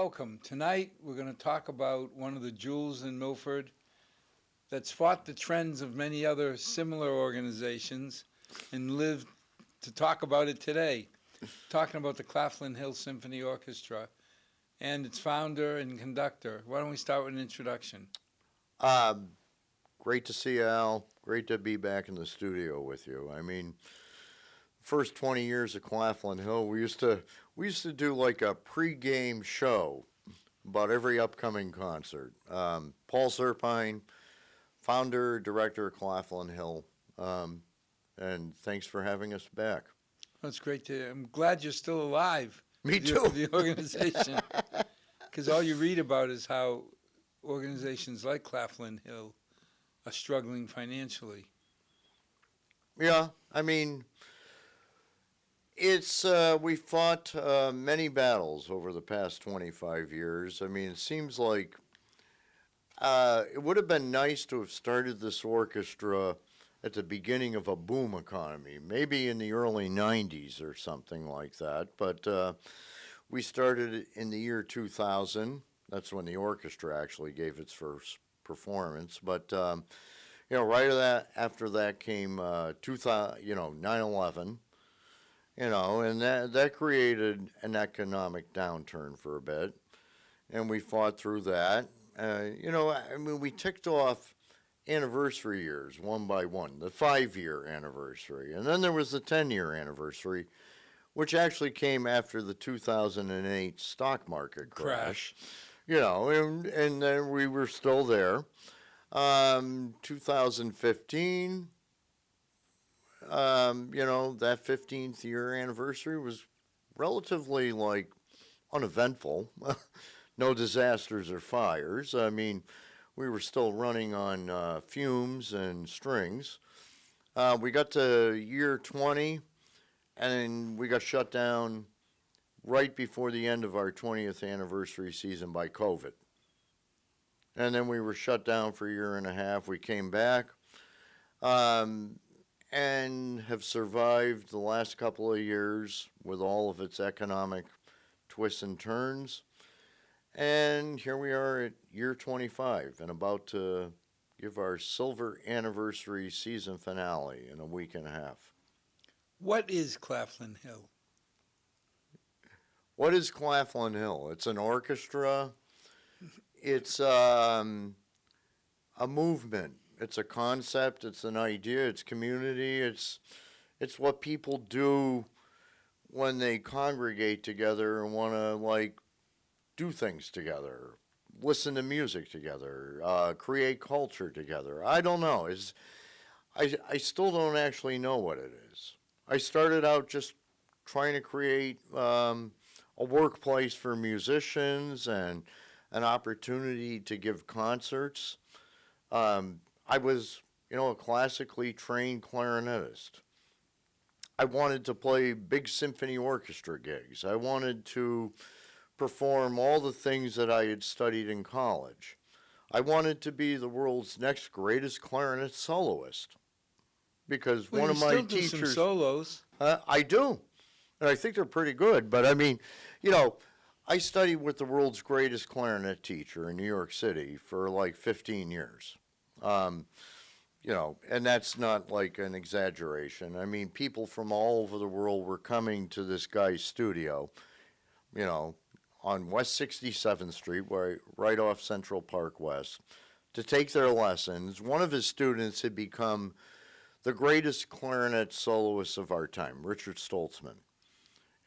welcome. Tonight we're going to talk about one of the jewels in Milford that's fought the trends of many other similar organizations and lived to talk about it today. Talking about the Claflin Hill Symphony Orchestra and its founder and conductor. Why don't we start with an introduction? Great to see you, Al. Great to be back in the studio with you. I mean, first 20 years of Claflin Hill, we used to do like a pre-game show about every upcoming concert. Paul Surapine, founder, director of Claflin Hill, and thanks for having us back. That's great to hear. I'm glad you're still alive. Me too. The organization. Because all you read about is how organizations like Claflin Hill are struggling financially. Yeah, I mean, it's we fought many battles over the past 25 years. I mean, it seems like it would have been nice to have started this orchestra at the beginning of a boom economy, maybe in the early 90s or something like that. But we started in the year 2000. That's when the orchestra actually gave its first performance. But right after that came 2000, 9/11. And that created an economic downturn for a bit, and we fought through that. We ticked off anniversary years one by one, the 5-year anniversary, and then there was the 10-year anniversary, which actually came after the 2008 stock market crash. And then we were still there. 2015. That 15th year anniversary was relatively uneventful. No disasters or fires. I mean, we were still running on fumes and strings. We got to year 20, and we got shut down right before the end of our 20th anniversary season by COVID. And then we were shut down for a year and a half. We came back. And have survived the last couple of years with all of its economic twists and turns. And here we are at year 25 and about to give our silver anniversary season finale in a week and a half. What is Claflin Hill? What is Claflin Hill? It's an orchestra. It's a movement. It's a concept, it's an idea, it's community, it's what people do when they congregate together and want to do things together, listen to music together, create culture together. I don't know. I still don't actually know what it is. I started out just trying to create a workplace for musicians and an opportunity to give concerts. I was, a classically trained clarinetist. I wanted to play big symphony orchestra gigs. I wanted to perform all the things that I had studied in college. I wanted to be the world's next greatest clarinet soloist. Because one of my teachers... do some solos. I do. And I think they're pretty good. But I mean, I studied with the world's greatest clarinet teacher in New York City for 15 years. And that's not an exaggeration. I mean, people from all over the world were coming to this guy's studio, on West 67th Street, right off Central Park West, to take their lessons. One of his students had become the greatest clarinet soloist of our time, Richard Stoltzman.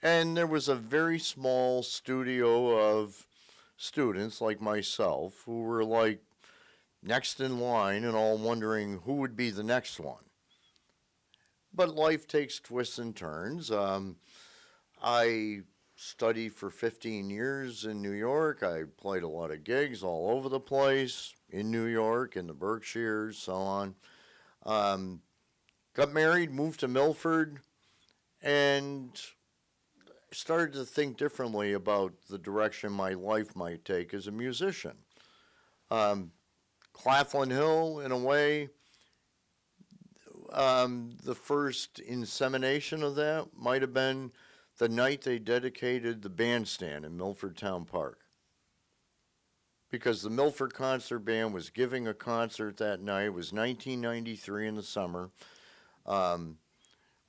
And there was a very small studio of students like myself who were next in line and all wondering who would be the next one. But life takes twists and turns. I studied for 15 years in New York. I played a lot of gigs all over the place, in New York, in the Berkshires, so on. Got married, moved to Milford, and started to think differently about the direction my life might take as a musician. Claflin Hill, in a way, the first insemination of that might have been the night they dedicated the bandstand in Milford Town Park. because the Milford Concert Band was giving a concert that night. It was 1993 in the summer.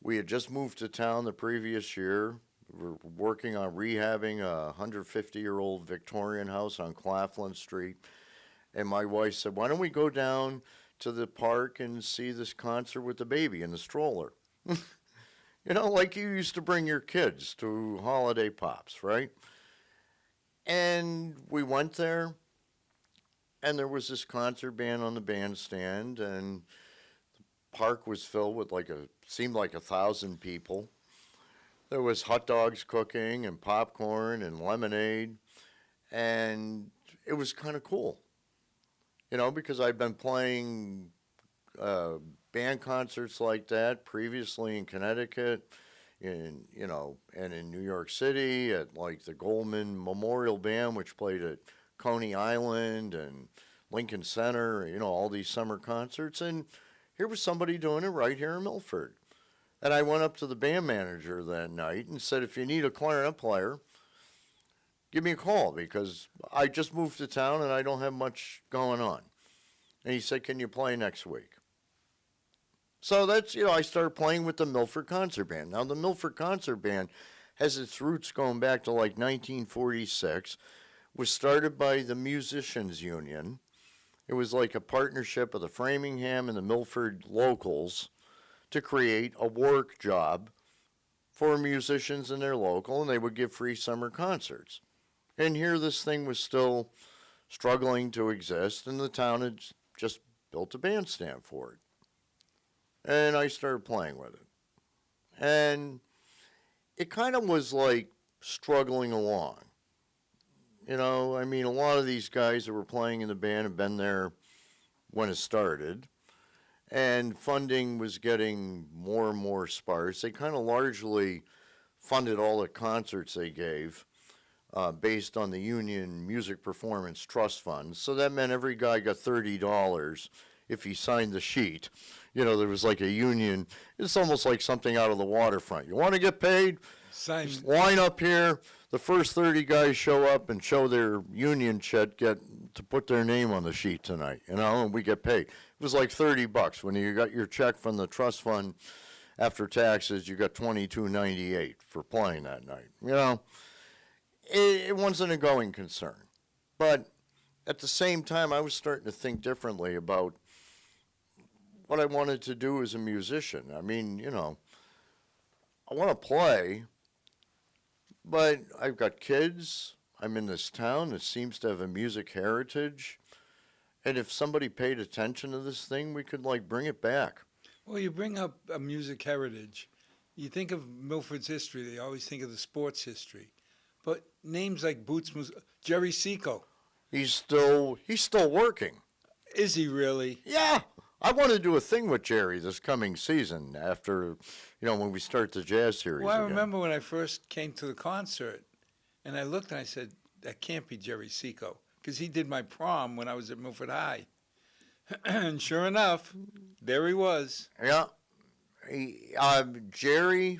We had just moved to town the previous year. We were working on rehabbing a 150-year-old Victorian house on Claflin Street. And my wife said, why don't we go down to the park and see this concert with the baby in the stroller? You know, like you used to bring your kids to holiday pops, right? And we went there, and there was this concert band on the bandstand, and the park was filled with seemed like 1,000 people. There was hot dogs cooking and popcorn and lemonade, and it was kind of cool, you know, because I'd been playing band concerts like that previously in Connecticut, and in New York City at like the Goldman Memorial Band, which played at Coney Island and Lincoln Center, you know, all these summer concerts. And here was somebody doing it right here in Milford. And I went up to the band manager that night and said, if you need a clarinet player, give me a call, because I just moved to town and I don't have much going on. And he said, can you play next week? So that's, I started playing with the Milford Concert Band. Now, the Milford Concert Band has its roots going back to like 1946. Was started by the Musicians Union. It was like a partnership of the Framingham and the Milford locals to create a work job for musicians in their local, and they would give free summer concerts. And here this thing was still struggling to exist, and the town had just built a bandstand for it. And I started playing with it. And it kind of was like struggling along. You know, I mean, a lot of these guys that were playing in the band have been there when it started. And funding was getting more and more sparse. They kind of largely funded all the concerts they gave based on the Union Music Performance Trust Fund. So that meant every guy got $30 if he signed the sheet. You know, there was like a union. It's almost like something out of the waterfront. You want to get paid? Just line up here. The first 30 guys show up and show their union check, get to put their name on the sheet tonight, you know, and we get paid. It was like $30 when you got your check from the trust fund after taxes. You got $22.98 for playing that night. You know, it wasn't a going concern, but at the same time, I was starting to think differently about what I wanted to do as a musician. I mean, you know, I want to play, but I've got kids. I'm in this town that seems to have a music heritage. And if somebody paid attention to this thing, we could like bring it back. Well, you bring up a music heritage. You think of Milford's history, they always think of the sports history. But names like Jerry Seco. He's still working. Is he really? Yeah. I want to do a thing with Jerry this coming season after, when we start the jazz series Well, I again. remember when I first came to the concert, and I looked and I said, that can't be Jerry Seco, because he did my prom when I was at Milford High. And sure enough, there he was. Yeah. Jerry,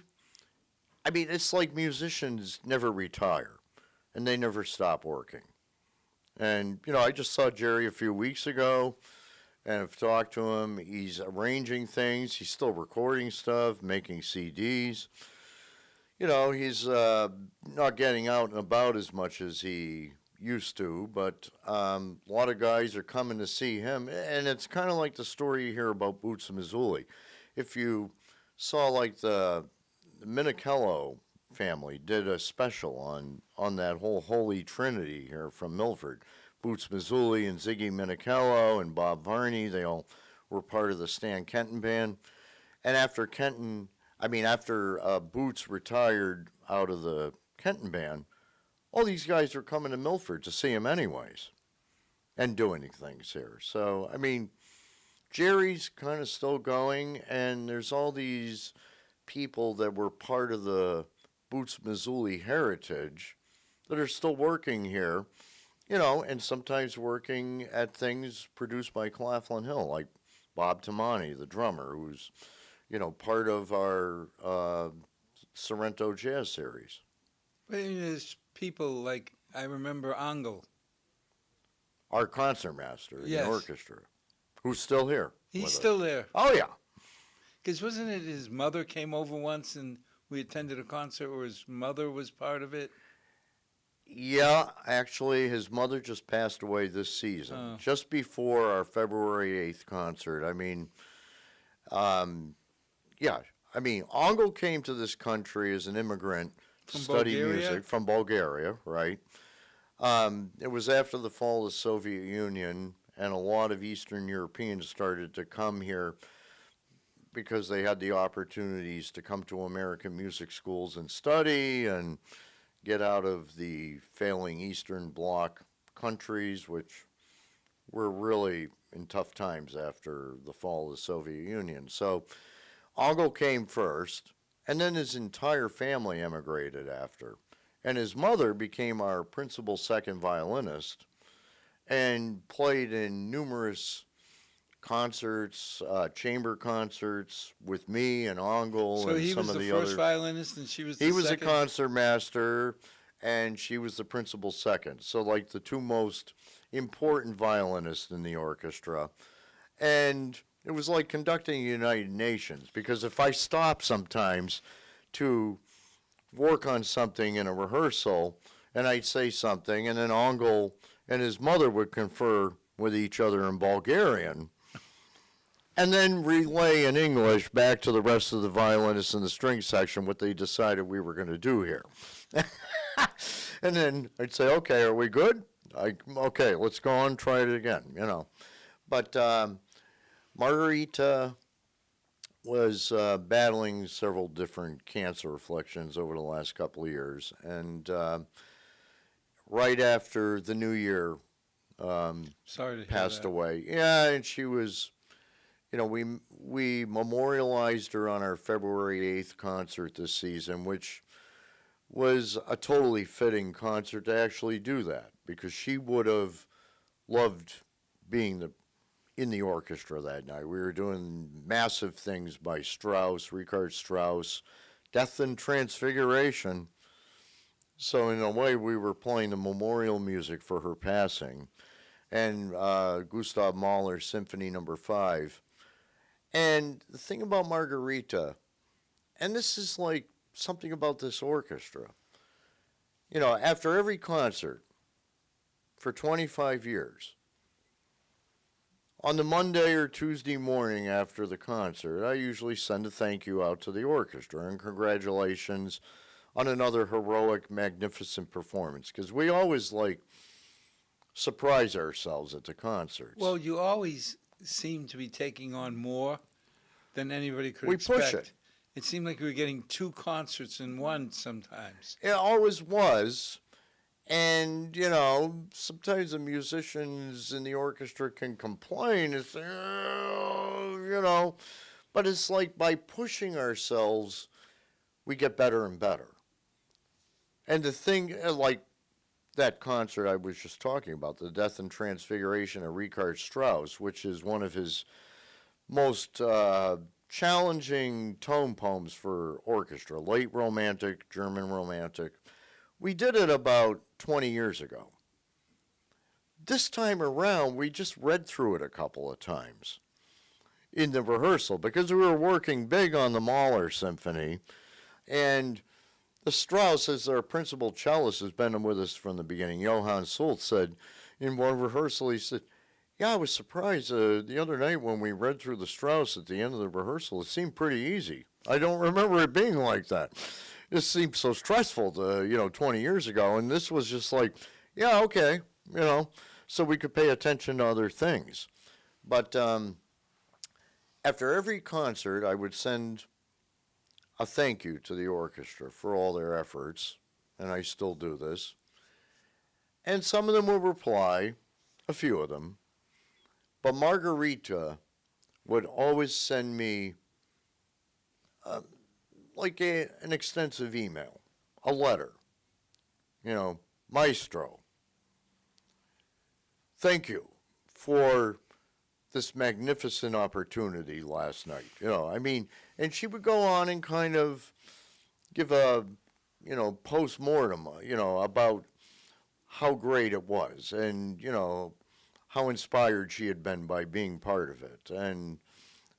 I mean, it's like musicians never retire, and they never stop working. And, I just saw Jerry a few weeks ago, and I've talked to him. He's arranging things. He's still recording stuff, making CDs. He's not getting out and about as much as he used to, but a lot of guys are coming to see him. And it's kind of like the story you hear about Boots Mazzulli. If you saw like the Minichello family did a special on that whole Holy Trinity here from Milford. Boots Mazzulli and Ziggy Minichello and Bob Varney, they all were part of the Stan Kenton band. And after Boots retired out of the Kenton band, all these guys are coming to Milford to see him anyways and doing things here. So, I mean, Jerry's kind of still going, and there's all these people that were part of the Boots Mazzulli heritage that are still working here, and sometimes working at things produced by Claflin Hill, like Bob Tamani, the drummer, who's, part of our Sorrento Jazz Series. But there's people like, I remember Angel. our concertmaster in Yes. the orchestra, who's still here. He's with still us. there. Oh, yeah. Because wasn't it his mother came over once and we attended a concert where his mother was part of it? Yeah, actually, his mother just passed away this season, Oh. just before our February 8th concert. I mean, yeah, I mean, Ongo came to this country as an immigrant to From study Bulgaria? music from Bulgaria, right? It was after the fall of the Soviet Union, and a lot of Eastern Europeans started to come here because they had the opportunities to come to American music schools and study and get out of the failing Eastern Bloc countries, which were really in tough times after the fall of the Soviet Union. So Ongo came first, and then his entire family emigrated after. And his mother became our principal second violinist and played in numerous concerts, chamber concerts with me and Ongo So and he some was of the the first other. violinist and she was the He was a second? concert master, and she was the principal second. So, like, the two most important violinists in the orchestra. And it was like conducting United Nations, because if I stop sometimes to work on something in a rehearsal, and I'd say something, and then Ongo and his mother would confer with each other in Bulgarian, and then relay in English back to the rest of the violinists in the string section what they decided we were going to do here. And then I'd say, okay, are we good? Okay, let's go on, try it again, you know. But Margarita was battling several different cancer afflictions over the last couple of years. And right after the new year, Sorry to hear passed that. away. Yeah, and she was, you know, we memorialized her on our February 8th concert this season, which was a totally fitting concert to actually do that, because she would have loved being in the orchestra that night. We were doing massive things by Strauss, Richard Strauss, Death and Transfiguration. So in a way, we were playing the memorial music for her passing, and Gustav Mahler's Symphony No. 5. And the thing about Margarita, and this is like something about this orchestra, you know, after every concert for 25 years, on the Monday or Tuesday morning after the concert, I usually send a thank you out to the orchestra and congratulations on another heroic, magnificent performance, because we always like surprise ourselves at the concerts. Well, you always seem to be taking on more than anybody could We expect. push it. It seemed like we were getting two concerts in one sometimes. It always was. And, you know, sometimes the musicians in the orchestra can complain and say, oh, you know, but it's like by pushing ourselves, we get better and better. And the thing, like that concert I was just talking about, the Death and Transfiguration of Richard Strauss, which is one of his most challenging tone poems for orchestra, late Romantic, German Romantic. We did it about 20 years ago. This time around, we just read through it a couple of times in the rehearsal, because we were working big on the Mahler Symphony, and the Strauss, as our principal cellist, has been with us from the beginning. Johann Schultz said in one rehearsal, he said, yeah, I was surprised the other night when we read through the Strauss at the end of the rehearsal. It seemed pretty easy. I don't remember it being like that. It seemed so stressful 20 years ago. And this was just like, yeah, okay, you know, so we could pay attention to other things. But after every concert, I would send a thank you to the orchestra for all their efforts, and I still do this. And some of them will reply, a few of them. But Margarita would always send me an extensive email, a letter. You know, Maestro, thank you for this magnificent opportunity last night. You know, I mean, and she would go on and kind of give a, post-mortem, about how great it was. And, how inspired she had been by being part of it.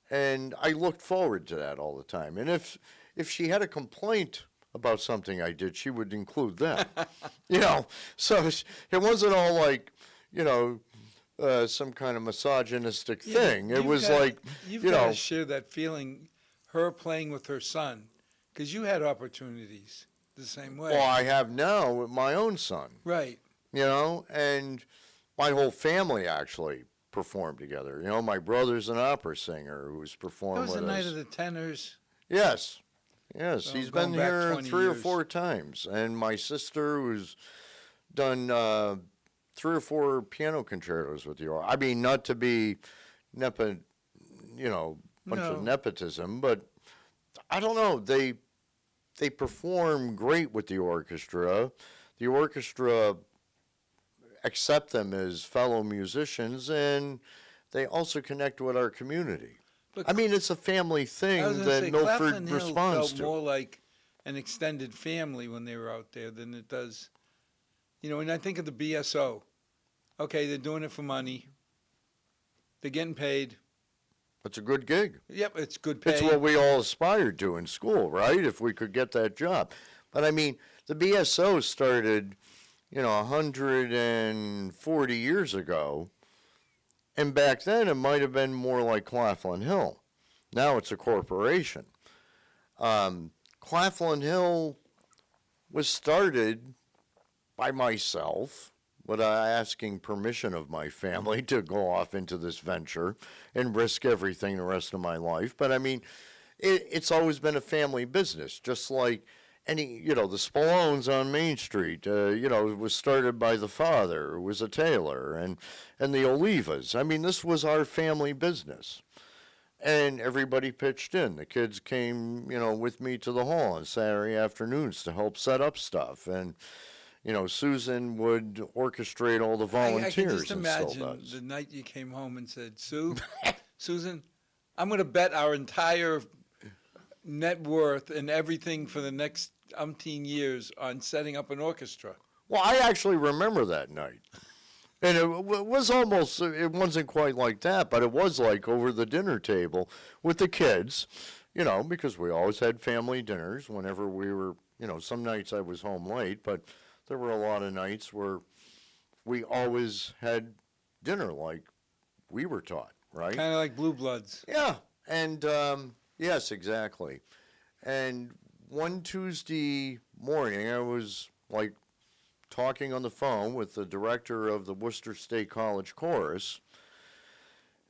And I looked forward to that all the time. And if she had a complaint about something I did, she would include that. So it wasn't all like, some kind of misogynistic thing. It was like, you've got to share that feeling, her playing with her son, because you had opportunities the same way. well, I have now with my own son, Right. and my whole family actually performed together. My brother's an opera singer who's That performed was with the night us. of the tenors. Yes, So he's going been back here 20 3 or years. 4 times, and my sister who's done 3 or 4 piano concertos with the orchestra. I mean, not to be bunch of No. nepotism, but I don't know. They perform great with the orchestra. The orchestra accept them as fellow musicians, and they also connect with our community. But I mean, it's a family thing I was going to that say, Milford Claflin Hill responds felt to. more like an extended family when they were out there than it does, and I think of the BSO. Okay, they're doing it for money. They're getting paid. It's a good gig. Yep, it's good pay. It's what we all aspired to in school, right? If we could get that job. But I mean, the BSO started, 140 years ago. And back then, it might have been more like Claflin Hill. Now it's a corporation. Claflin Hill was started by myself, without asking permission of my family to go off into this venture and risk everything the rest of my life. But I mean, it's always been a family business, just like any, the Spallones on Main Street, it was started by the father, who was a tailor, and the Olivas. I mean, this was our family business. And everybody pitched in. The kids came, with me to the hall on Saturday afternoons to help set up stuff. And, Susan would orchestrate all the volunteers. I can just and still imagine does. the night you came home and said, Susan, I'm going to bet our entire net worth and everything for the next umpteen years on setting up an orchestra. Well, I actually remember that night. And it was almost, it wasn't quite like that, but it was like over the dinner table with the kids, because we always had family dinners whenever we were, some nights I was home late, but there were a lot of nights where we always had dinner like we were taught, right? Kind of like Blue Bloods. Yeah, and yes, exactly. And one Tuesday morning, I was like talking on the phone with the director of the Worcester State College Chorus,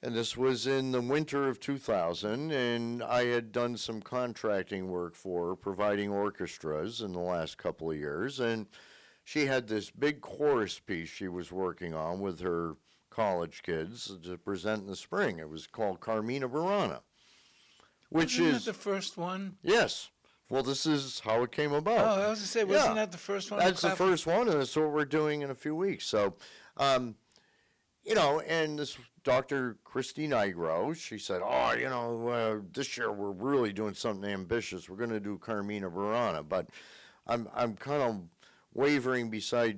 and this was in the winter of 2000, and I had done some contracting work for her, providing orchestras in the last couple of years, and she had this big chorus piece she was working on with her college kids to present in the spring. It was called Carmina Burana, which Wasn't is that the first one? yes. Well, this is how it came Oh, about. I was going to say, wasn't Yeah. that the first one? That's the first one, and that's what we're doing in a few weeks. So, and this Dr. Christy Nigro, she said, this year we're really doing something ambitious. We're going to do Carmina Burana, but I'm kind of wavering between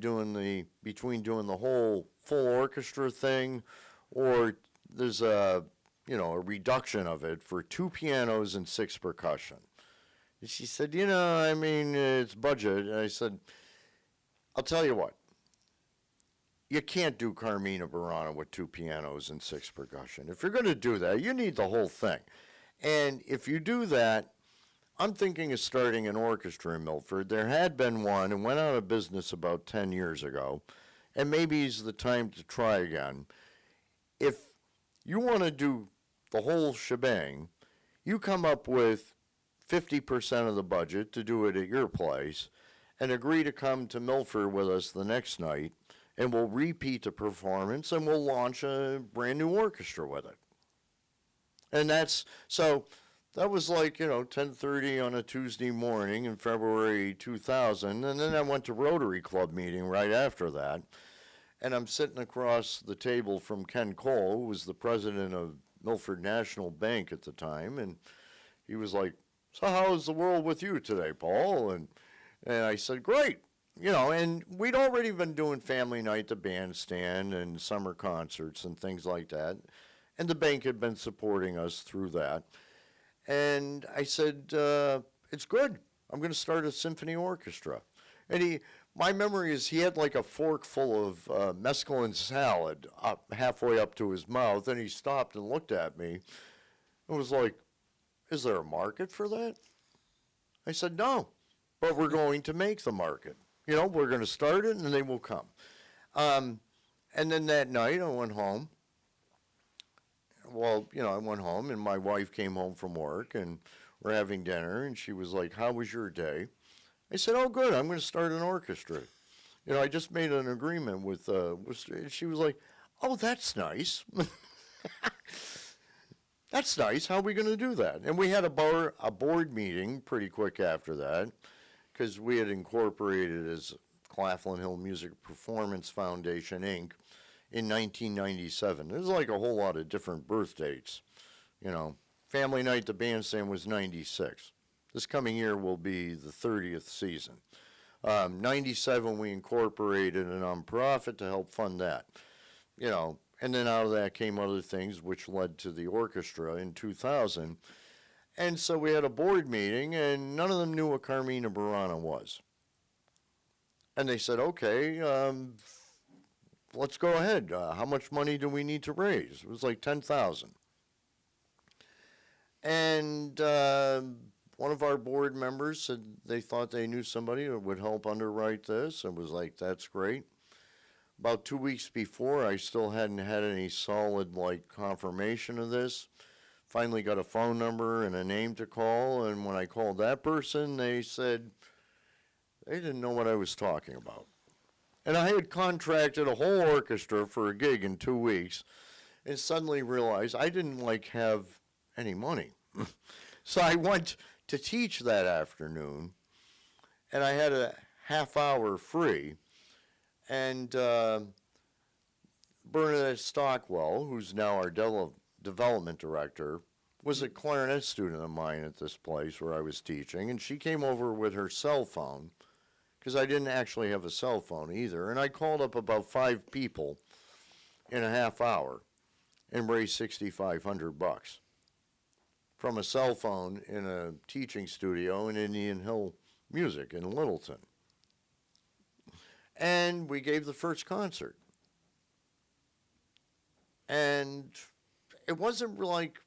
doing the whole full orchestra thing, or there's a reduction of it for 2 pianos and 6 percussion. And she said, it's budget. And I said, I'll tell you what. You can't do Carmina Burana with 2 pianos and 6 percussion. If you're going to do that, you need the whole thing. And if you do that, I'm thinking of starting an orchestra in Milford. There had been one and went out of business about 10 years ago. And maybe it's the time to try again. If you want to do the whole shebang, you come up with 50% of the budget to do it at your place and agree to come to Milford with us the next night, and we'll repeat the performance and we'll launch a brand new orchestra with it. And that was like, 10:30 on a Tuesday morning in February 2000, and then I went to Rotary Club meeting right after that, and I'm sitting across the table from Ken Cole, who was the president of Milford National Bank at the time, and he was like, "So how's the world with you today, Paul?" And I said, "Great. you know, and we'd already been doing family night, the bandstand, and summer concerts and things like that. And the bank had been supporting us through that. And I said, it's good. I'm going to start a symphony orchestra. And my memory is he had like a fork full of mescaline salad halfway up to his mouth. And he stopped and looked at me and was like, is there a market for that? I said, no, but we're going to make the market. You know, we're going to start it and they will come. And then that night I went home. Well, you know, I went home and my wife came home from work and we're having dinner and she was like, how was your day? I said, oh, good, I'm going to start an orchestra. You know, I just made an agreement with she was like, oh, that's nice. That's nice. How are we going to do that? And we had a board meeting pretty quick after that because we had incorporated as Claflin Hill Music Performance Foundation, Inc. in 1997. There's like a whole lot of different birth dates. You know, Family Night, the bandstand was 96. This coming year will be the 30th season. 97, we incorporated a nonprofit to help fund that. You know, and then out of that came other things which led to the orchestra in 2000. And so we had a board meeting, and none of them knew what Carmina Burana was. And they said, okay, let's go ahead. How much money do we need to raise? It was like 10,000. And one of our board members said they thought they knew somebody that would help underwrite this, and was like, that's great. About 2 weeks before, I still hadn't had any solid like confirmation of this. Finally got a phone number and a name to call, and when I called that person, they said they didn't know what I was talking about. And I had contracted a whole orchestra for a gig in 2 weeks, and suddenly realized I didn't like have any money. So I went to teach that afternoon, and I had a half hour free. And Bernadette Stockwell, who's now our development director, was a clarinet student of mine at this place where I was teaching, and she came over with her cell phone, because I didn't actually have a cell phone either, and I called up about 5 people in a half hour and raised $6,500 from a cell phone in a teaching studio in Indian Hill Music in Littleton. And we gave the first concert. And it wasn't like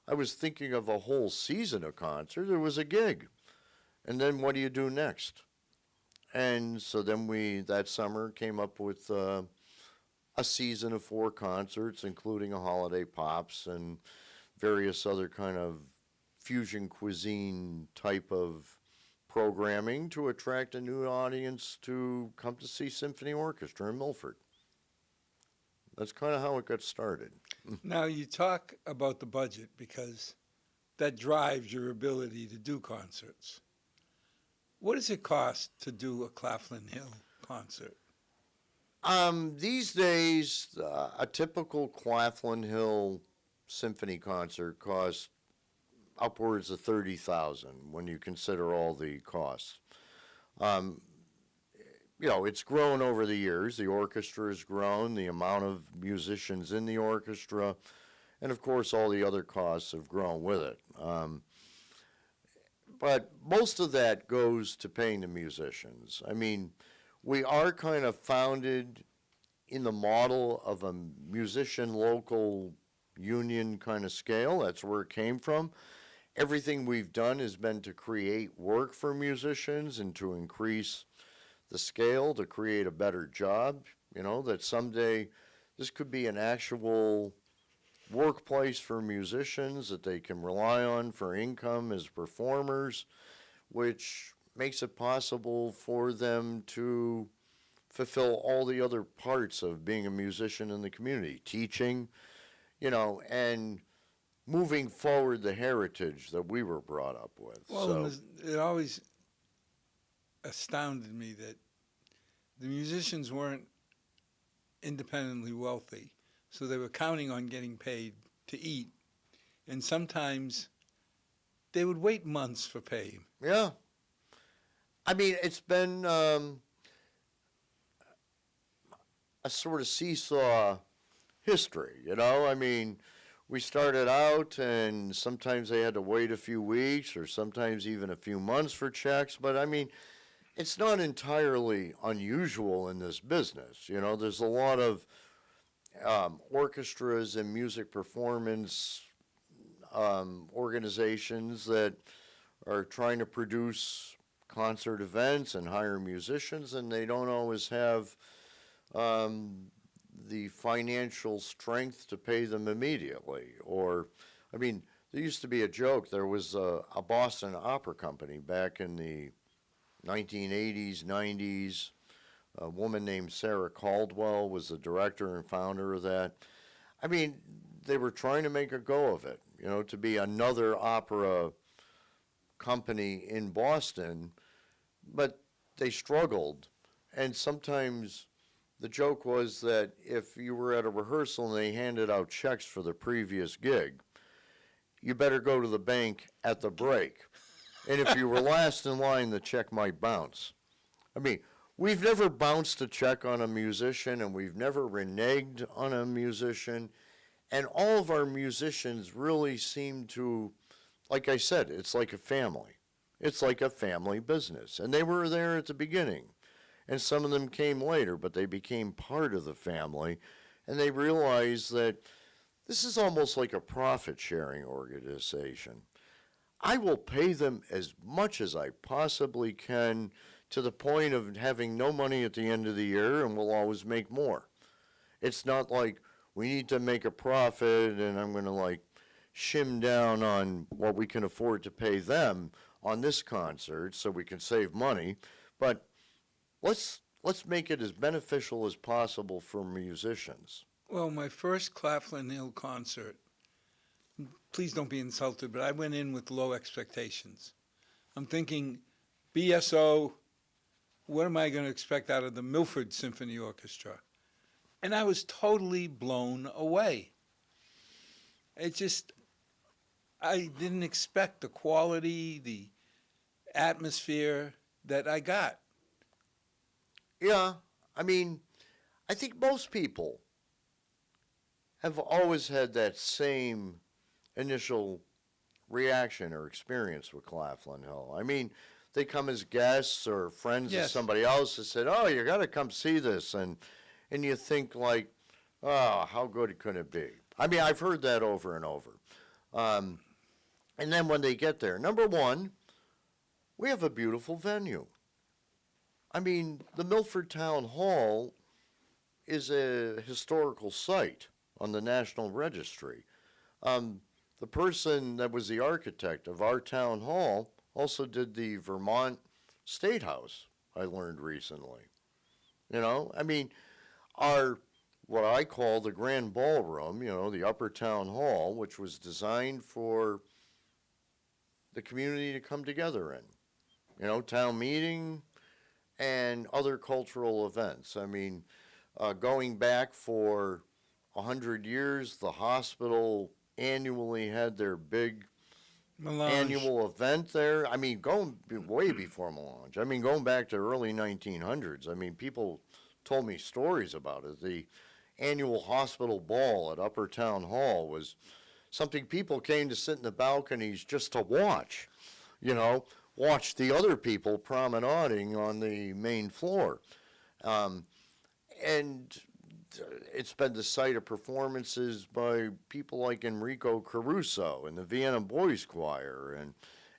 I was thinking of a whole season of concerts. It was a gig. And then what do you do next? And so then we, that summer, came up with a season of 4 concerts, including a holiday pops and various other kind of fusion cuisine type of programming to attract a new audience to come to see Symphony Orchestra in Milford. That's kind of how it got started. Now, you talk about the budget because that drives your ability to do concerts. What does it cost to do a Claflin Hill concert? These days, a typical Claflin Hill symphony concert costs upwards of $30,000 when you consider all the costs. You know, it's grown over the years. The orchestra has grown, the amount of musicians in the orchestra, and of course all the other costs have grown with it. But most of that goes to paying the musicians. I mean, we are kind of founded in the model of a musician local union kind of scale. That's where it came from. Everything we've done has been to create work for musicians and to increase the scale, to create a better job, you know, that someday this could be an actual workplace for musicians that they can rely on for income as performers, which makes it possible for them to fulfill all the other parts of being a musician in the community, teaching, you know, and moving forward the heritage that we were brought up with. Well, it always astounded me that the musicians weren't independently wealthy, so they were counting on getting paid to eat, and sometimes they would wait months for pay. Yeah. I mean, it's been, a sort of seesaw history, you know? I mean, we started out and sometimes they had to wait a few weeks or sometimes even a few months for checks, but I mean, it's not entirely unusual in this business. You know, there's a lot of orchestras and music performance organizations that are trying to produce concert events and hire musicians, and they don't always have the financial strength to pay them immediately. Or, I mean, there used to be a joke. There was a Boston opera company back in the 1980s, 90s. A woman named Sarah Caldwell was the director and founder of that. I mean, they were trying to make a go of it, you know, to be another opera company in Boston, but they struggled. And sometimes the joke was that if you were at a rehearsal and they handed out checks for the previous gig, you better go to the bank at the break. And if you were last in line, the check might bounce. I mean, we've never bounced a check on a musician, and we've never reneged on a musician. And all of our musicians really seem to, like I said, it's like a family. It's like a family business. And they were there at the beginning. And some of them came later, but they became part of the family. And they realized that this is almost like a profit-sharing organization. I will pay them as much as I possibly can to the point of having no money at the end of the year, and we'll always make more. It's not like we need to make a profit and I'm going to like shim down on what we can afford to pay them on this concert so we can save money, but let's make it as beneficial as possible for musicians. Well, my first Claflin Hill concert, please don't be insulted, but I went in with low expectations. I'm thinking, BSO, what am I going to expect out of the Milford Symphony Orchestra? And I was totally blown away. It just, I didn't expect the quality, the atmosphere that I got. Yeah, I mean, I think most people have always had that same initial reaction or experience with Claflin Hill. I mean, they come as guests or friends of somebody else that said, "Oh, you got to come see this," and you think like, "Oh, how good could it be?" I mean, I've heard that over and over. And then when they get there, number one, we have a beautiful venue. I mean, the Milford Town Hall is a historical site on the National Registry. The person that was the architect of our town hall also did the Vermont State House, I learned recently. You know, I mean, our, what I call the Grand Ballroom, you know, the Upper Town Hall, which was designed for the community to come together in. You know, town meeting and other cultural events. I mean, going back for 100 years, the hospital annually had their big Melange. Annual event there. I mean, going way before Melange. I mean, going back to early 1900s. I mean, people told me stories about it. The annual hospital ball at Upper Town Hall was something people came to sit in the balconies just to watch, you know, watch the other people promenading on the main floor. And it's been the site of performances by people like Enrico Caruso and the Vienna Boys Choir and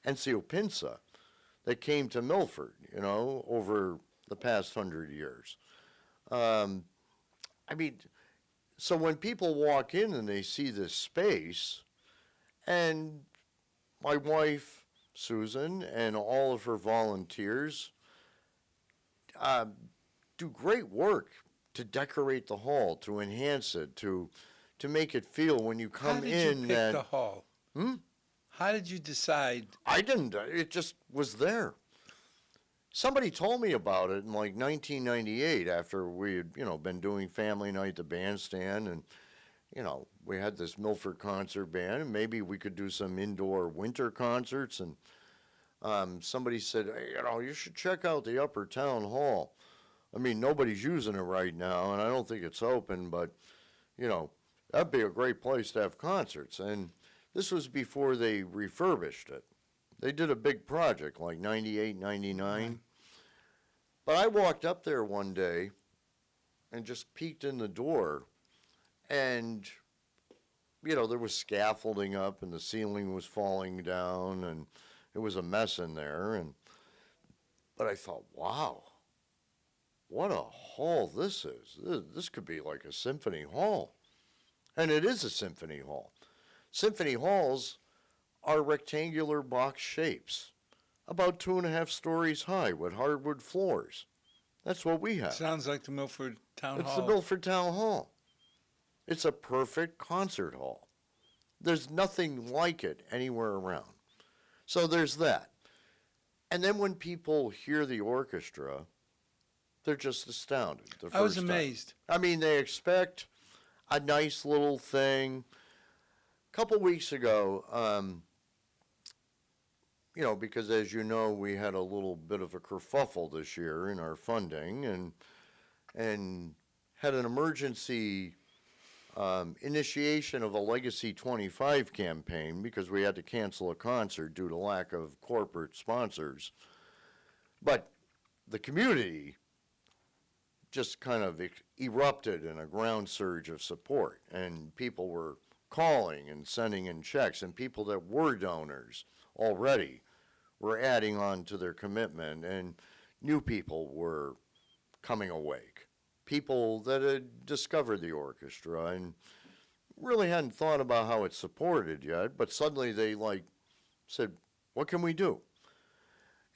Enzio Pinza that came to Milford, you know, over the past 100 years. I mean, so when people walk in and they see this space, and my wife, Susan, and all of her volunteers do great work to decorate the hall, to enhance it, to make it feel when you come in. How did you pick that, the hall? How did you decide? I didn't. It just was there. Somebody told me about it in like 1998 after we had, you know, been doing family night at the bandstand, and, you know, we had this Milford concert band, and maybe we could do some indoor winter concerts. And somebody said, hey, you know, you should check out the Upper Town Hall. I mean, nobody's using it right now, and I don't think it's open, but, you know, that'd be a great place to have concerts. And this was before they refurbished it. They did a big project, like 98, 99. But I walked up there one day and just peeked in the door, and, you know, there was scaffolding up, and the ceiling was falling down, and it was a mess in there. But I thought, wow, what a hall this is. This could be like a symphony hall. And it is a symphony hall. Symphony halls are rectangular box shapes, about 2.5 stories high with hardwood floors. That's what we have. Sounds like the Milford Town It's Hall. the Milford Town Hall. It's a perfect concert hall. There's nothing like it anywhere around. So there's that. And then when people hear the orchestra, they're just astounded. I was amazed. I mean, they expect a nice little thing. A couple weeks ago, you know, because as you know, we had a little bit of a kerfuffle this year in our funding, and had an emergency initiation of a Legacy 25 campaign because we had to cancel a concert due to lack of corporate sponsors. But the community just kind of erupted in a ground surge of support, and people were calling and sending in checks, and people that were donors already were adding on to their commitment, and new people were coming awake. People that had discovered the orchestra and really hadn't thought about how it's supported yet, but suddenly they said, what can we do?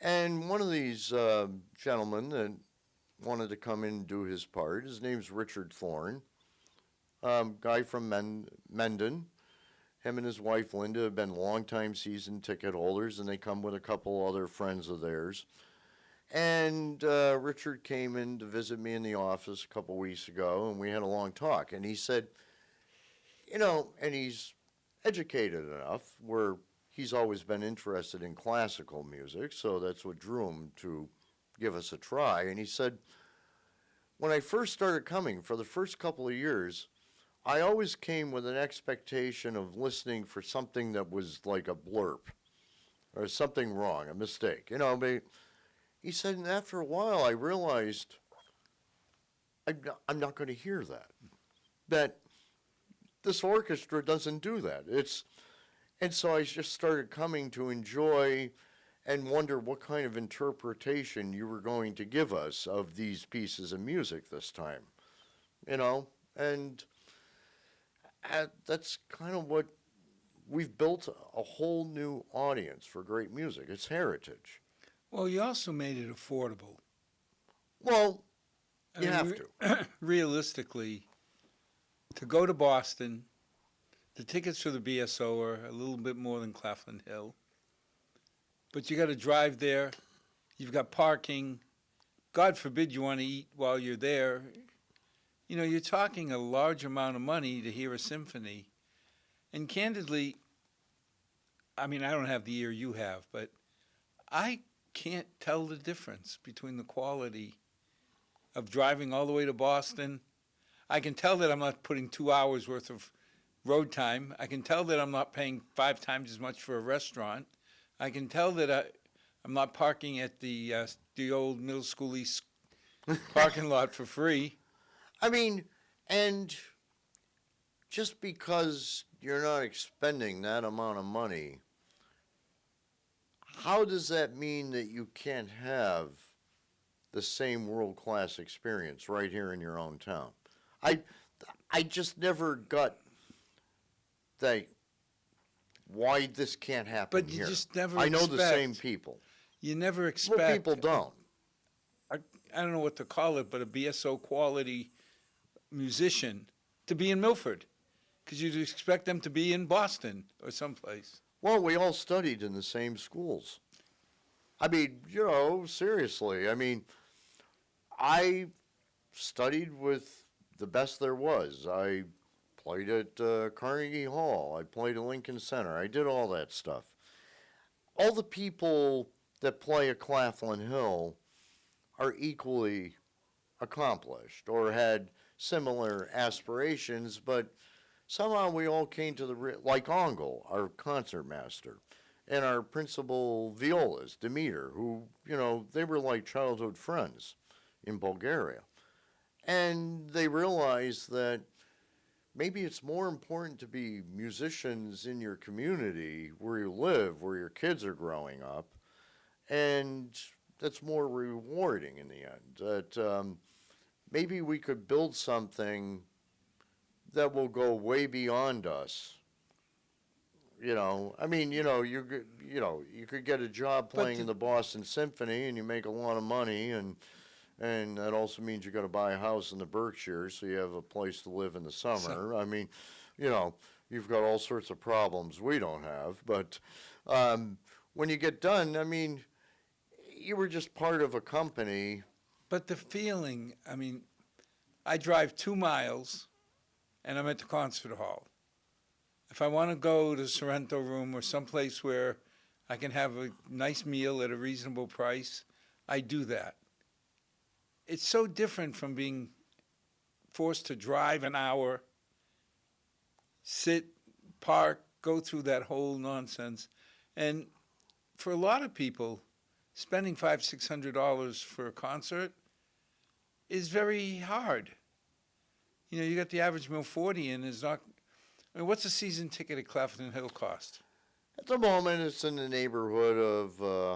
And one of these gentlemen that wanted to come in and do his part, his name's Richard Thorne, guy from Mendon. Him and his wife Linda have been longtime season ticket holders, and they come with a couple other friends of theirs. And Richard came in to visit me in the office a couple weeks ago, and we had a long talk. And he said, you know, and he's educated enough where he's always been interested in classical music, so that's what drew him to give us a try. And he said, when I first started coming, for the first couple of years, I always came with an expectation of listening for something that was like a blurb or something wrong, a mistake. You know, but he said, and after a while, I realized I'm not going to hear that this orchestra doesn't do that. And so I just started coming to enjoy and wonder what kind of interpretation you were going to give us of these pieces of music this time, you know, and that's kind of what we've built, a whole new audience for great music. It's heritage. Well, you also made it affordable. Well, I you mean, have to. Realistically, to go to Boston, the tickets for the BSO are a little bit more than Claflin Hill. But you got to drive there. You've got parking. God forbid you want to eat while you're there. You know, you're talking a large amount of money to hear a symphony. And candidly, I mean, I don't have the ear you have, but I can't tell the difference between the quality of driving all the way to Boston. I can tell that I'm not putting 2 hours worth of road time. I can tell that I'm not paying 5 times as much for a restaurant. I can tell that I'm not parking at the old middle school east parking lot for free. I mean, and just because you're not expending that amount of money, how does that mean that you can't have the same world-class experience right here in your own town? I just never got why this can't happen But you here. just never I know the expect- same people. You never expect. Well, people don't. I don't know what to call it, but a BSO quality musician to be in Milford, because you'd expect them to be in Boston or someplace. Well, we all studied in the same schools. I mean, you know, seriously. I mean, I studied with the best there was. I played at Carnegie Hall. I played at Lincoln Center. I did all that stuff. All the people that play at Claflin Hill are equally accomplished or had similar aspirations, but somehow we all came to like Ongel, our concertmaster, and our principal violist, Demeter, who, they were like childhood friends in Bulgaria. And they realized that maybe it's more important to be musicians in your community where you live, where your kids are growing up, and that's more rewarding in the end. That maybe we could build something that will go way beyond us. I mean, you could get a job playing in the Boston Symphony and you make a lot of money, and that also means you got to buy a house in the Berkshires so you have a place to live in the summer. I mean, you've got all sorts of problems we don't have, but when you get done, I mean, you were just part of a company. But the feeling, I mean, I drive 2 miles and I'm at the concert hall. If I want to go to Sorrento Room or someplace where I can have a nice meal at a reasonable price, I do that. It's so different from being forced to drive an hour, sit, park, go through that whole nonsense. And for a lot of people, spending $500-600 for a concert is very hard. You got the average Milford and is not. I mean, what's a season ticket at Claflin Hill cost? At the moment, it's in the neighborhood of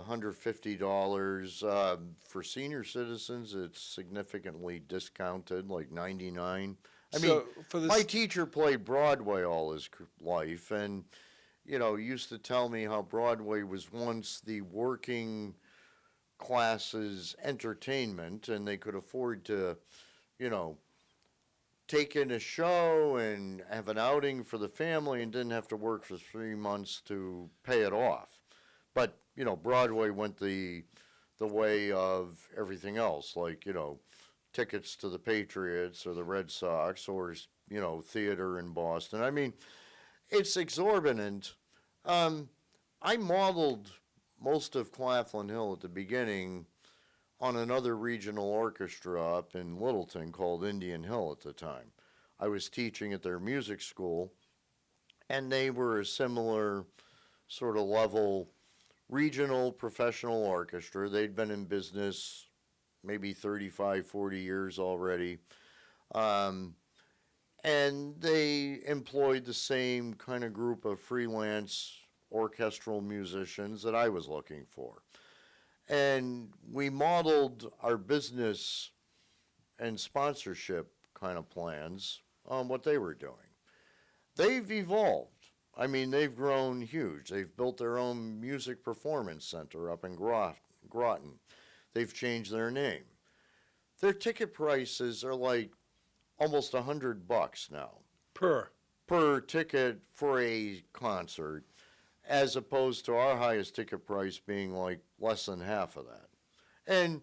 $150. For senior citizens, it's significantly discounted, like $99. I mean, my teacher played Broadway all his life, and used to tell me how Broadway was once the working classes entertainment, and they could afford to, take in a show and have an outing for the family and didn't have to work for 3 months to pay it off. But, Broadway went the way of everything else, like, tickets to the Patriots or the Red Sox or, theater in Boston. I mean, it's exorbitant. I modeled most of Claflin Hill at the beginning on another regional orchestra up in Littleton called Indian Hill at the time. I was teaching at their music school, and they were a similar sort of level regional professional orchestra. They'd been in business maybe 35, 40 years already. And they employed the same kind of group of freelance orchestral musicians that I was looking for. And we modeled our business and sponsorship kind of plans on what they were doing. They've evolved. I mean, they've grown huge. They've built their own music performance center up in Groton. They've changed their name. Their ticket prices are like almost $100 now. Per ticket for a concert, as opposed to our highest ticket price being like less than half of that. And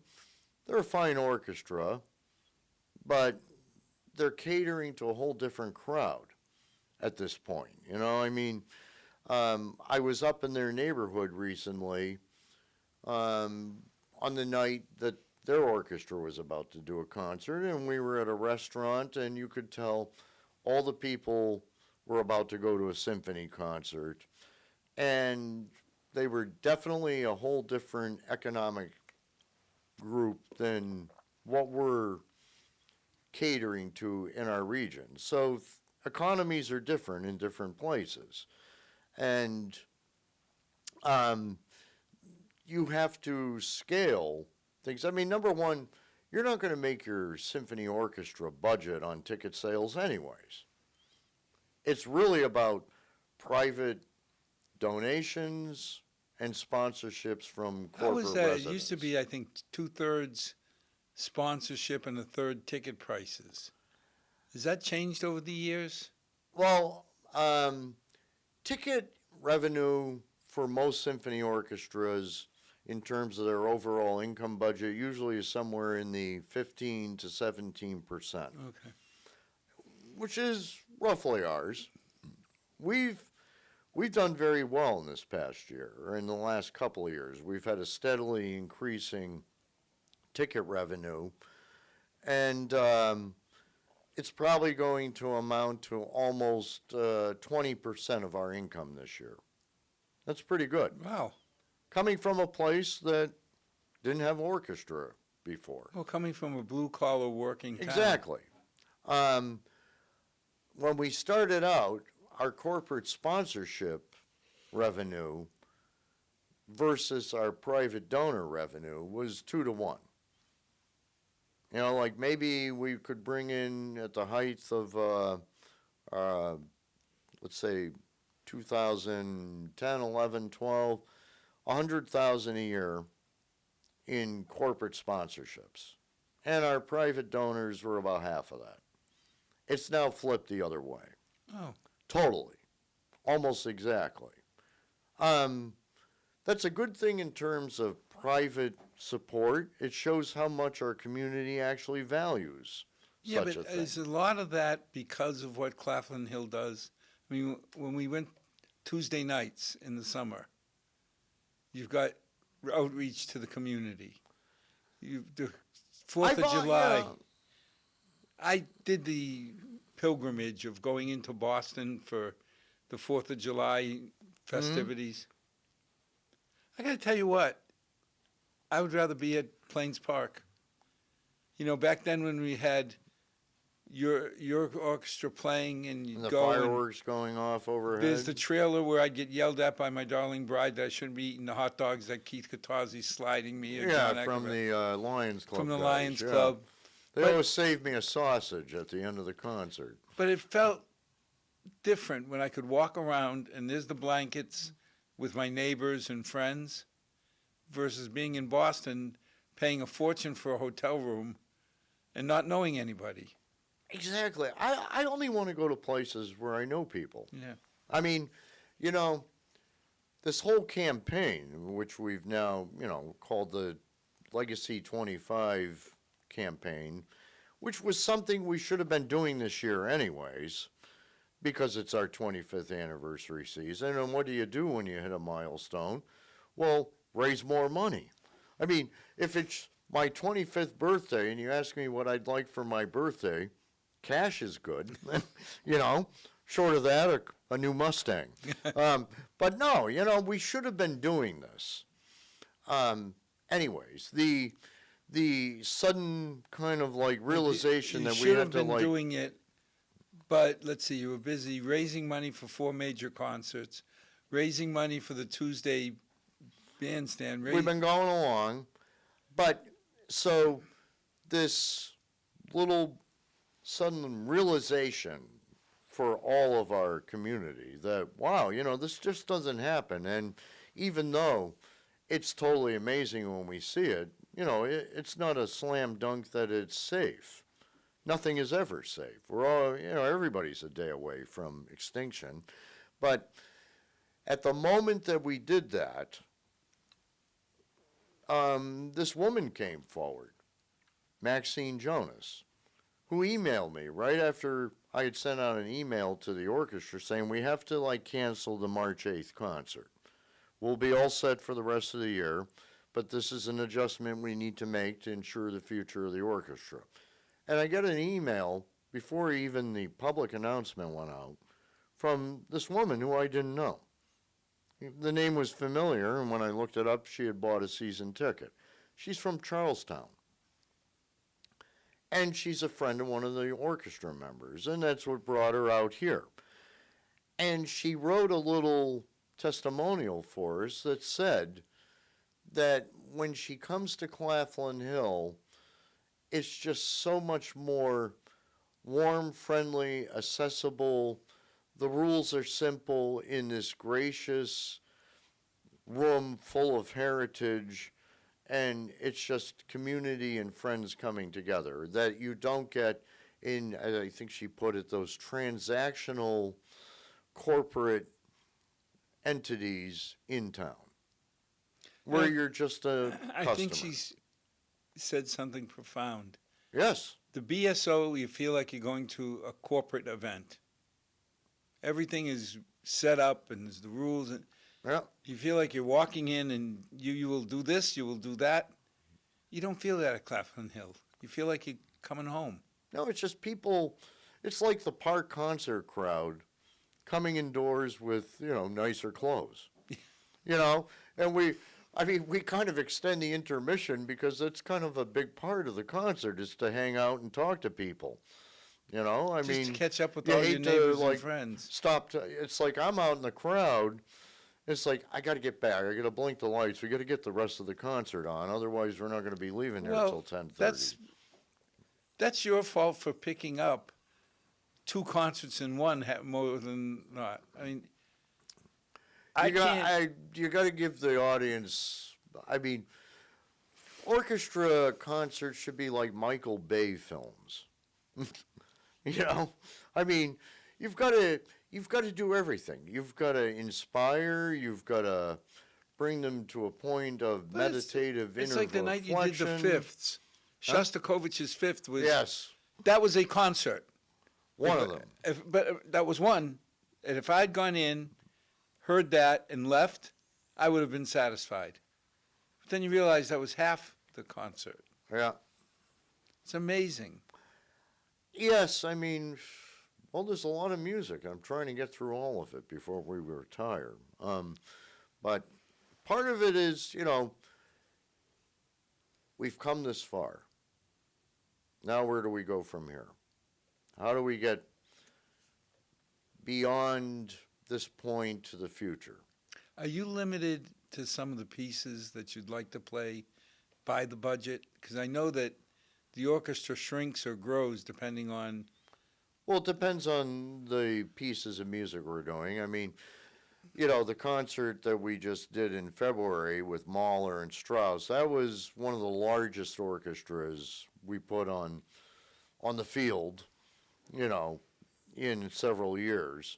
they're a fine orchestra, but they're catering to a whole different crowd at this point. I mean, I was up in their neighborhood recently on the night that their orchestra was about to do a concert, and we were at a restaurant, and you could tell all the people were about to go to a symphony concert. And they were definitely a whole different economic group than what we're catering to in our region. So economies are different in different places. And you have to scale things. I mean, number one, you're not going to make your symphony orchestra budget on ticket sales anyways. It's really about private donations and sponsorships from corporate How was that? residents. It used to be, I think, 2/3 sponsorship and 1/3 ticket prices. Has that changed over the years? Well, ticket revenue for most symphony orchestras in terms of their overall income budget usually is somewhere in the 15 to 17%. Okay. Which is roughly ours. We've done very well in this past year, or in the last couple of years. We've had a steadily increasing ticket revenue, And it's probably going to amount to almost 20% of our income this year. That's pretty good. Wow. Coming from a place that didn't have orchestra before. Well, coming from a blue-collar working town. Exactly. When we started out, our corporate sponsorship revenue versus our private donor revenue was 2 to 1. You know, like maybe we could bring in at the height of, let's say, 2010, 11, 12, 100,000 a year in corporate sponsorships. And our private donors were about half of that. It's now flipped the other way. Oh. Totally. Almost exactly. That's a good thing in terms of private support. It shows how much our community actually values Yeah, such a but thing. is a lot of that because of what Claflin Hill does? I mean, when we went Tuesday nights in the summer, you've got outreach to the community. The 4th of July. I did the pilgrimage of going into Boston for the 4th of July festivities. I got to tell you what, I would rather be at Plains Park. You know, back then when we had your orchestra playing and you'd And the go fireworks going off overhead. there's the trailer where I'd get yelled at by my darling bride that I shouldn't be eating the hot dogs that Keith Katazzi's sliding me. or John from Eckerman. the Lions Club. From the guys, Lions yeah. Club. They But- always saved me a sausage at the end of the concert. But it felt different when I could walk around and there's the blankets with my neighbors and friends versus being in Boston, paying a fortune for a hotel room and not knowing anybody. Exactly. I only want to go to places where I know people. Yeah. I mean, you know, this whole campaign, which we've now, you know, called the Legacy 25 campaign, which was something we should have been doing this year anyways, because it's our 25th anniversary season. And what do you do when you hit a milestone? Well, raise more money. I mean, if it's my 25th birthday and you ask me what I'd like for my birthday, cash is good. You know, short of that, a new Mustang. But no, you know, we should have been doing this. Anyways, the sudden kind of like realization You that we should had have to been like, doing it, but let's see, you were busy raising money for 4 major concerts, raising money for the Tuesday bandstand. we've been going along, but so this little sudden realization for all of our community that, wow, you know, this just doesn't happen. And even though it's totally amazing when we see it, you know, it's not a slam dunk that it's safe. Nothing is ever safe. We're all, you know, everybody's a day away from extinction. But at the moment that we did that, this woman came forward, Maxine Jonas, who emailed me right after I had sent out an email to the orchestra saying we have to like cancel the March 8th concert. We'll be all set for the rest of the year, but this is an adjustment we need to make to ensure the future of the orchestra. And I got an email before even the public announcement went out from this woman who I didn't know. The name was familiar, and when I looked it up, she had bought a season ticket. She's from Charlestown. And she's a friend of one of the orchestra members, and that's what brought her out here. And she wrote a little testimonial for us that said that when she comes to Claflin Hill, it's just so much more warm, friendly, accessible. The rules are simple in this gracious room full of heritage, and it's just community and friends coming together that you don't get in, I think she put it, those transactional corporate entities in town, where Well, you're just a customer. I think she's said something profound. Yes. The BSO, you feel like you're going to a corporate event. Everything is set up and there's the rules. And Yeah. you feel like you're walking in and you will do this, you will do that. You don't feel that at Claflin Hill. You feel like you're coming home. No, it's just people. It's like the park concert crowd coming indoors with, nicer clothes. And we kind of extend the intermission because that's kind of a big part of the concert is to hang out and talk to people. Just to catch up with you all your hate to, neighbors like, and friends. it's like I'm out in the crowd. It's like, I got to get back. I got to blink the lights. We got to get the rest of the concert on. Otherwise, we're not going to be leaving here until 10:30. That's your fault for picking up two concerts in one more than not. I mean, You got to give the audience. Orchestra concerts should be like Michael Bay films. You've got to do everything. You've got to inspire. You've got to bring them to a point of meditative inner reflection. It's like the night you did the Fifths. Shostakovich's Fifth was. Yes. That was a concert. One of them. But that was one. And if I'd gone in, heard that, and left, I would have been satisfied. But then you realize that was half the concert. Yeah. It's amazing. Yes, there's a lot of music. I'm trying to get through all of it before we retire. But part of it is, we've come this far. Now where do we go from here? How do we get beyond this point to the future? Are you limited to some of the pieces that you'd like to play by the budget? Because I know that the orchestra shrinks or grows depending on. Well, it depends on the pieces of music we're doing. The concert that we just did in February with Mahler and Strauss, that was one of the largest orchestras we put on the field, in several years.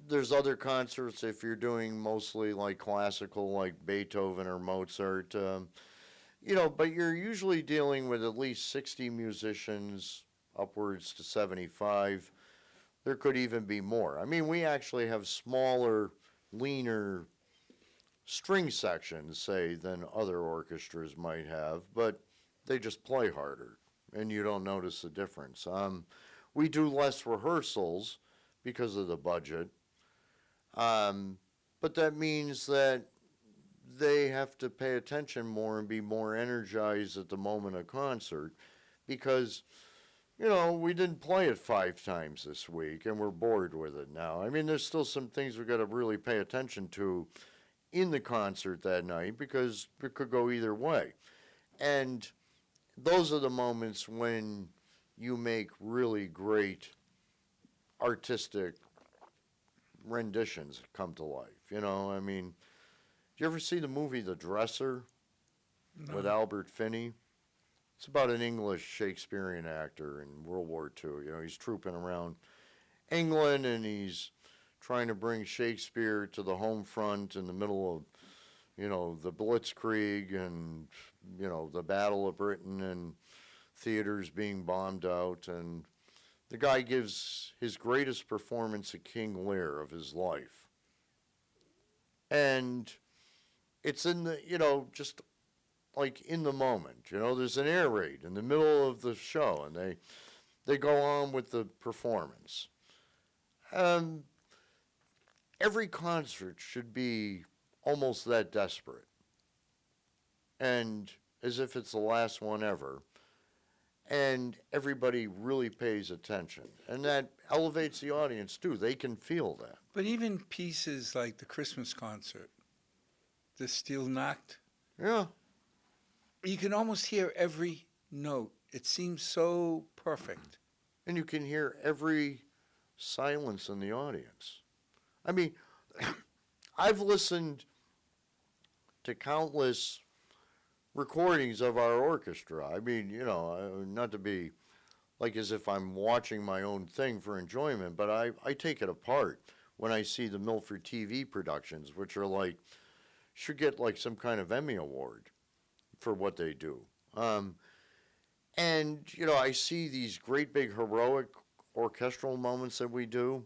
There's other concerts, if you're doing mostly like classical, like Beethoven or Mozart, but you're usually dealing with at least 60 musicians, upwards to 75. There could even be more. We actually have smaller, leaner string sections, say, than other orchestras might have, but they just play harder, and you don't notice the difference. We do less rehearsals because of the budget, but that means that they have to pay attention more and be more energized at the moment of concert because, we didn't play it 5 times this week and we're bored with it now. There's still some things we've got to really pay attention to in the concert that night because it could go either way. And those are the moments when you make really great artistic renditions come to life. Did you ever see the movie The Dresser with Albert Finney? It's about an English Shakespearean actor in World War II. He's trooping around England and he's trying to bring Shakespeare to the home front in the middle of, the Blitzkrieg and, the Battle of Britain and theaters being bombed out. And the guy gives his greatest performance at King Lear of his life. And it's in the, just like in the moment, there's an air raid in the middle of the show and they go on with the performance. Every concert should be almost that desperate and as if it's the last one ever. And everybody really pays attention. And that elevates the audience, too. They can feel that. But even pieces like the Christmas concert, the Steel Nacht. Yeah. You can almost hear every note. It seems so perfect. And you can hear every silence in the audience. I've listened to countless recordings of our orchestra. Not to be like as if I'm watching my own thing for enjoyment, but I take it apart when I see the Milford TV productions, which are like, should get like some kind of Emmy award for what they do. I see these great big heroic orchestral moments that we do,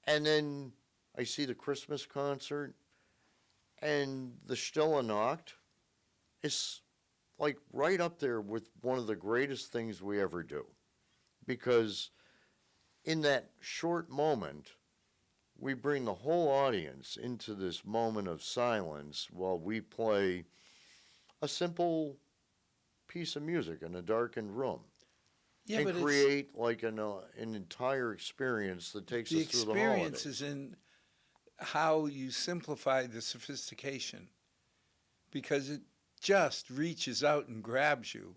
and then I see the Christmas concert, and the Stille Nacht is like right up there with one of the greatest things we ever do. Because in that short moment, we bring the whole audience into this moment of silence while we play a simple piece of music in a darkened room. Yeah, and but create like an entire experience that takes the us through the experience holidays. is in how you simplify the sophistication, because it just reaches out and grabs you.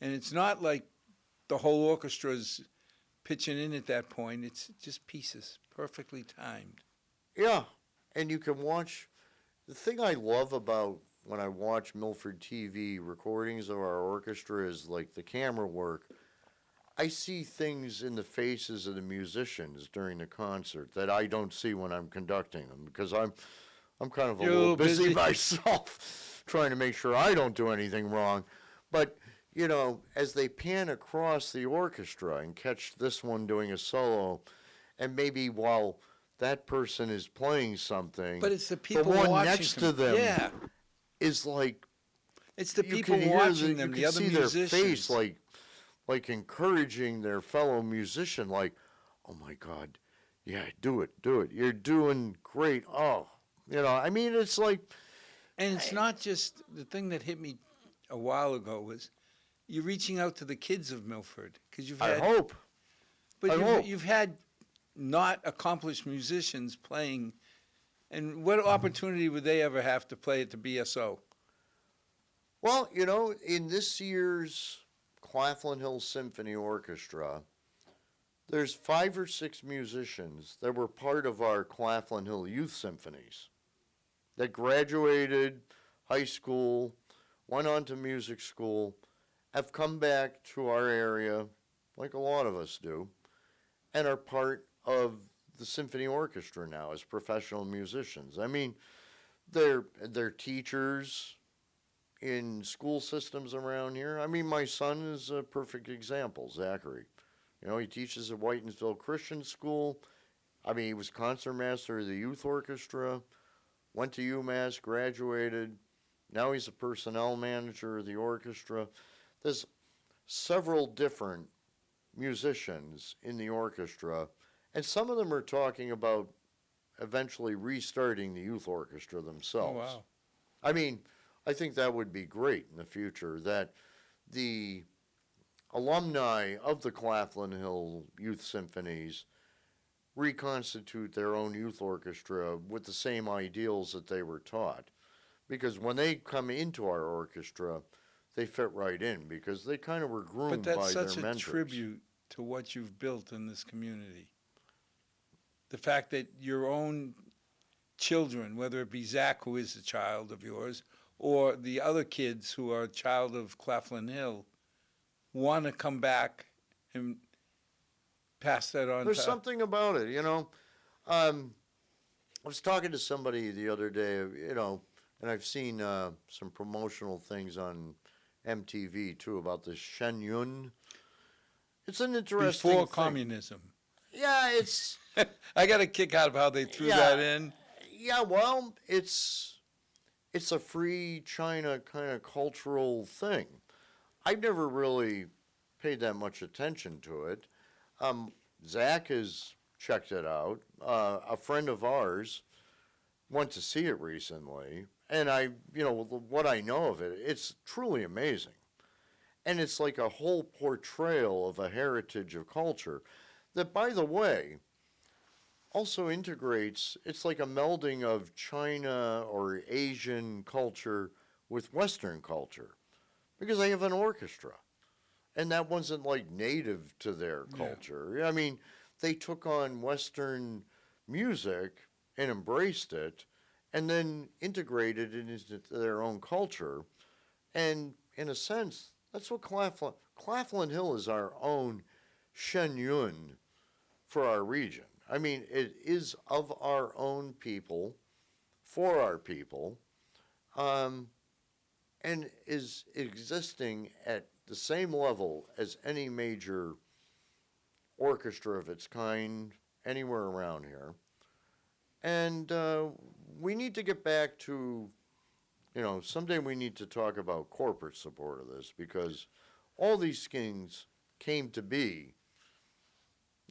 And it's not like the whole orchestra's pitching in at that point. It's just pieces, perfectly timed. Yeah, and you can watch. The thing I love about when I watch Milford TV recordings of our orchestra is like the camera work. I see things in the faces of the musicians during the concert that I don't see when I'm conducting them because I'm kind of a You're a little little busy busy. myself trying to make sure I don't do anything wrong. But, you know, as they pan across the orchestra and catch this one doing a solo, and maybe while that person is playing something, But it's the the people one watching next to them Yeah, is like, it's the you people can hear watching you them, the can other see their musicians. face like encouraging their fellow musician, like, oh my God, yeah, do it, you're doing great. Oh, you know, I mean, it's like, And it's not just the thing that hit me a while ago was you're reaching out to the kids of Milford because you've I had, hope, but I hope. you've had not accomplished musicians playing, and what opportunity would they ever have to play at the BSO? Well, you know, in this year's Claflin Hill Symphony Orchestra, there's 5 or 6 musicians that were part of our Claflin Hill Youth Symphonies that graduated high school, went on to music school, have come back to our area, like a lot of us do, and are part of the symphony orchestra now as professional musicians. I mean, they're teachers in school systems around here. I mean, my son is a perfect example, Zachary. You know, he teaches at Whitensville Christian School. I mean, he was concertmaster of the youth orchestra, went to UMass, graduated. Now he's a personnel manager of the orchestra. There's several different musicians in the orchestra, and some of them are talking about eventually restarting the youth orchestra Oh, themselves. wow. I mean, I think that would be great in the future, that the alumni of the Claflin Hill Youth Symphonies reconstitute their own youth orchestra with the same ideals that they were taught. Because when they come into our orchestra, they fit right in because they kind of were But groomed that's by such their a mentors. tribute to what you've built in this community. The fact that your own children, whether it be Zach, who is a child of yours, or the other kids who are a child of Claflin Hill, want to come back and pass that on There's to something about it, you know. I was talking to somebody the other day, you know, and I've seen some promotional things on MTV too about the Shen Yun. It's an interesting before thing. communism. Yeah, it's I got a kick out of how they threw Yeah. that in. yeah. Well, it's a free China kind of cultural thing. I've never really paid that much attention to it. Zach has checked it out. A friend of ours went to see it recently, and you know, what I know of it, it's truly amazing. And it's like a whole portrayal of a heritage of culture that, by the way, also integrates, it's like a melding of China or Asian culture with Western culture because they have an orchestra. And that wasn't like native to their Yeah. culture. I mean, they took on Western music and embraced it and then integrated it into their own culture. And in a sense, that's what Claflin Hill is our own Shenyun for our region. I mean, it is of our own people, for our people, and is existing at the same level as any major orchestra of its kind anywhere around here. And we need to get back to someday we need to talk about corporate support of this, because all these things came to be,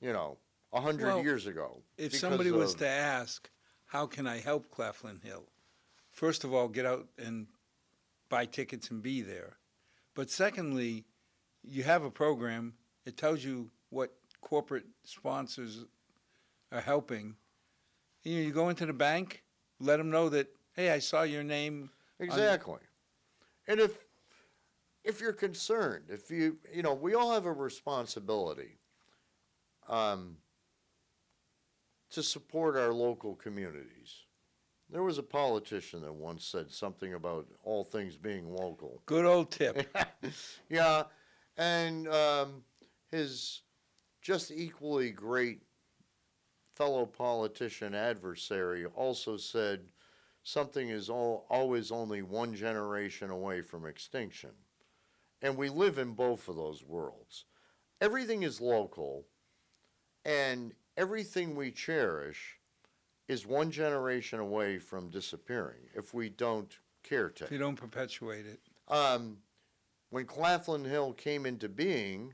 100 Well, years ago. If because somebody was of- to ask, how can I help Claflin Hill? First of all, get out and buy tickets and be there. But secondly, you have a program. It tells you what corporate sponsors are helping. You go into the bank, let them know that, hey, I saw your name. Exactly. And if you're concerned, if we all have a responsibility to support our local communities. There was a politician that once said something about all things being local. Good old tip. Yeah, and his just equally great fellow politician adversary also said something is always only one generation away from extinction. And we live in both of those worlds. Everything is local, and everything we cherish is one generation away from disappearing if we don't caretake. If you don't perpetuate it. When Claflin Hill came into being,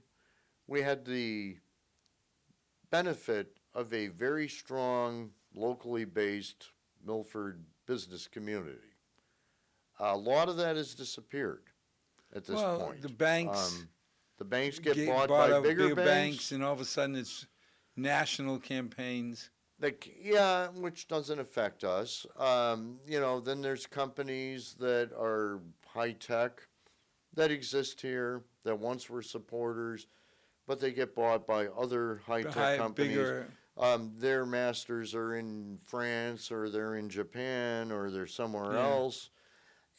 we had the benefit of a very strong, locally based Milford business community. A lot of that has disappeared at this point. The banks The banks get bought by out bigger bigger banks. and all of a sudden it's national campaigns. Yeah, which doesn't affect us. Then there's companies that are high tech that exist here that once were supporters, but they get bought by other high tech companies. Bigger, Their masters are in France, or they're in Japan, or they're somewhere Yeah. else,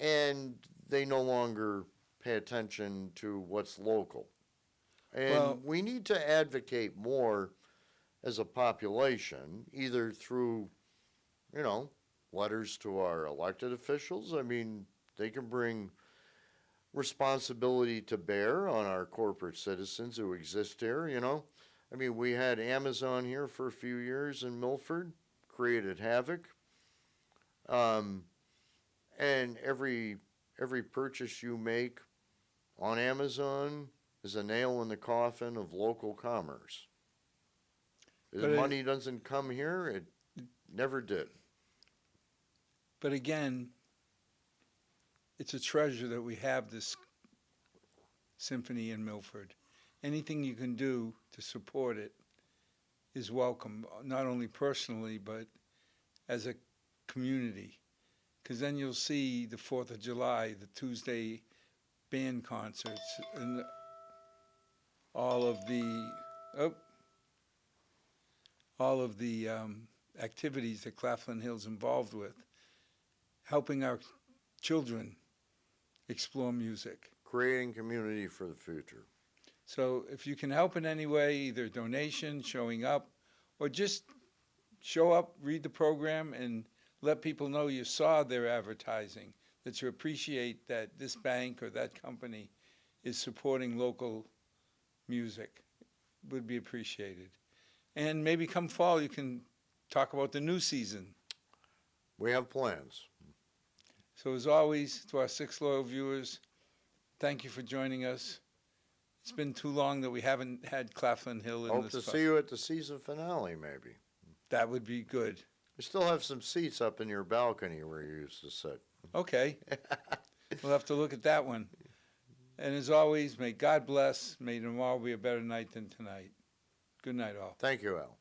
and they no longer pay attention to what's local. And Well- we need to advocate more as a population, either through, letters to our elected officials. I mean, they can bring responsibility to bear on our corporate citizens who exist here, I mean, we had Amazon here for a few years in Milford, created havoc. And every purchase you make on Amazon is a nail in the coffin of local commerce. If But money doesn't come here, it never did. But again, it's a treasure that we have this symphony in Milford. Anything you can do to support it is welcome, not only personally, but as a community. Because then you'll see the 4th of July, the Tuesday band concerts, and all of the activities that Claflin Hill's involved with, helping our children explore music. Creating community for the future. So if you can help in any way, either donation, showing up, or just show up, read the program, and let people know you saw their advertising, that you appreciate that this bank or that company is supporting local music, would be appreciated. And maybe come fall, you can talk about the new season. We have plans. So as always, to our 6 loyal viewers, thank you for joining us. It's been too long that we haven't had Claflin Hill in Hope this. to see you at the season finale, maybe. That would be good. We still have some seats up in your balcony where you used to sit. Okay. We'll have to look at that one. And as always, may God bless. May tomorrow be a better night than tonight. Good night, all. Thank you, Al.